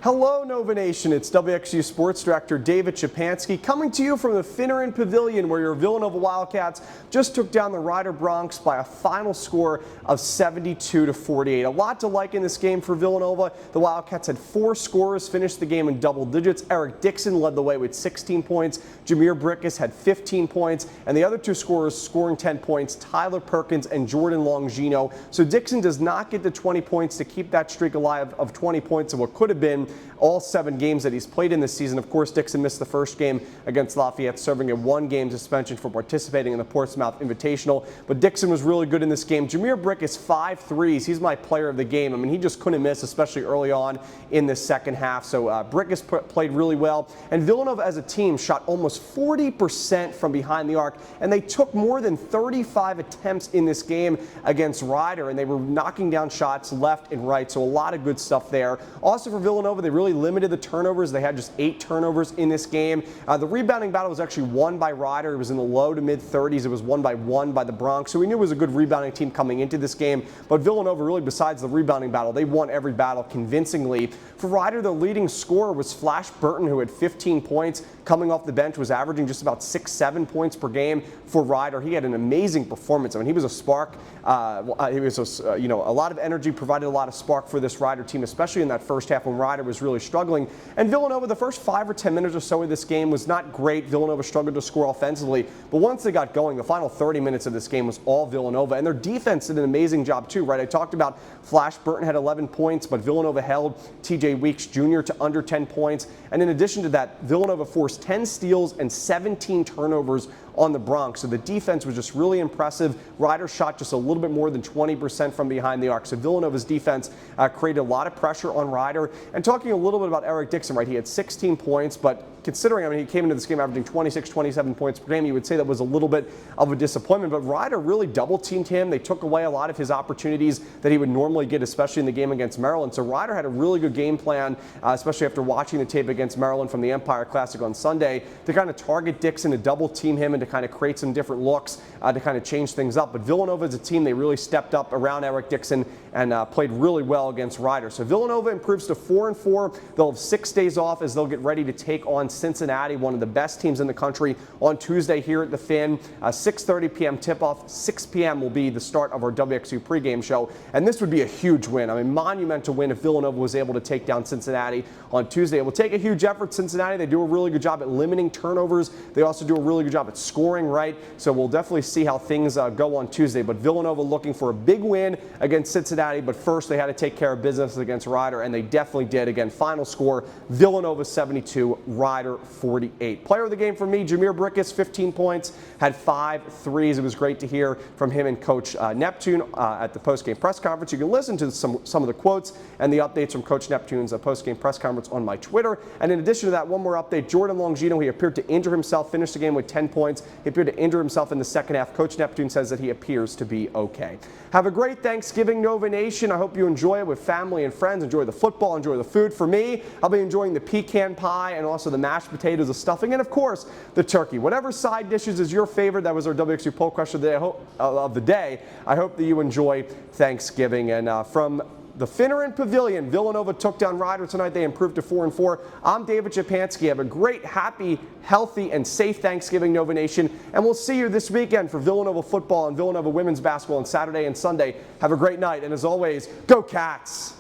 Hello, Nova Nation. It's WXVU Sports Director David Szczepanski coming to you from the Finneran Pavilion, where your Villanova Wildcats just took down the Rider Broncs by a final score of 72-48. A lot to like in this game for Villanova. The Wildcats had 4 scorers finish the game in double digits. Eric Dixon led the way with 16 points. Jameer Brickus had 15 points, and the other 2 scorers scoring 10 points, Tyler Perkins and Jordan Longino. So Dixon does not get the 20 points to keep that streak alive of 20 points of what could have been all 7 games that he's played in this season. Of course, Dixon missed the first game against Lafayette, serving a 1-game suspension for participating in the Portsmouth Invitational. But Dixon was really good in this game. Jameer Brickus, 5 threes. He's my player of the game. I mean, he just couldn't miss, especially early on in the second half. So Brickus played really well. And Villanova as a team shot almost 40% from behind the arc, and they took more than 35 attempts in this game against Rider, and they were knocking down shots left and right. So a lot of good stuff there. Also for Villanova, they really limited the turnovers. They had just 8 turnovers in this game. The rebounding battle was actually won by Rider. It was in the low to mid 30s. It was won by 1 by the Broncs. So we knew it was a good rebounding team coming into this game. But Villanova, really, besides the rebounding battle, they won every battle convincingly. For Rider, the leading scorer was Flash Burton, who had 15 points. Coming off the bench, was averaging just about 6-7 points per game for Rider. He had an amazing performance. I mean, he was a spark. He was a lot of energy, provided a lot of spark for this Rider team, especially in that first half when Rider was really struggling. And Villanova, the first 5 or 10 minutes or so of this game was not great. Villanova struggled to score offensively, but once they got going, the final 30 minutes of this game was all Villanova, and their defense did an amazing job too, right? I talked about Flash Burton had 11 points, but Villanova held TJ Weeks Jr. to under 10 points, and in addition to that, Villanova forced 10 steals and 17 turnovers on the Broncs. So the defense was just really impressive. Rider shot just a little bit more than 20% from behind the arc. So Villanova's defense created a lot of pressure on Rider. And talking a little bit about Eric Dixon, right? He had 16 points, but considering, I mean, he came into this game averaging 26, 27 points per game, you would say that was a little bit of a disappointment. But Rider really double-teamed him. They took away a lot of his opportunities that he would normally get, especially in the game against Maryland. So Rider had a really good game plan, especially after watching the tape against Maryland from the Empire Classic on Sunday, to kind of target Dixon, to double-team him, and to kind of create some different looks to kind of change things up. But Villanova as a team, they really stepped up around Eric Dixon and played really well against Rider. So Villanova improves to 4-4. They'll have 6 days off as they'll get ready to take on Cincinnati, one of the best teams in the country, on Tuesday here at the Finn. 6:30 p.m. tip-off. 6 p.m. will be the start of our WXVU pregame show. And this would be a huge win. I mean, monumental win if Villanova was able to take down Cincinnati on Tuesday. It will take a huge effort. Cincinnati, they do a really good job at limiting turnovers. They also do a really good job at scoring, right? So we'll definitely see how things go on Tuesday. But Villanova looking for a big win against Cincinnati. But first, they had to take care of business against Rider, and they definitely did. Again, final score, Villanova 72, Rider 48. Player of the game for me, Jameer Brickus, 15 points, had 5 threes. It was great to hear from him and Coach Neptune at the postgame press conference. You can listen to some of the quotes and the updates from Coach Neptune's postgame press conference on my Twitter. And in addition to that, one more update, Jordan Longino, he appeared to injure himself, finished the game with 10 points. He appeared to injure himself in the second half. Coach Neptune says that he appears to be okay. Have a great Thanksgiving, Nova Nation. I hope you enjoy it with family and friends. Enjoy the football, enjoy the food. For me, I'll be enjoying the pecan pie and also the mashed potatoes, the stuffing, and of course, the turkey. Whatever side dishes is your favorite, that was our WXVU poll question of the day. I hope that you enjoy Thanksgiving. And from the Finneran Pavilion, Villanova took down Rider tonight. They improved to 4-4. I'm David Szczepanski. Have a great, happy, healthy, and safe Thanksgiving, Nova Nation. And we'll see you this weekend for Villanova football and Villanova women's basketball on Saturday and Sunday. Have a great night. And as always, go Cats!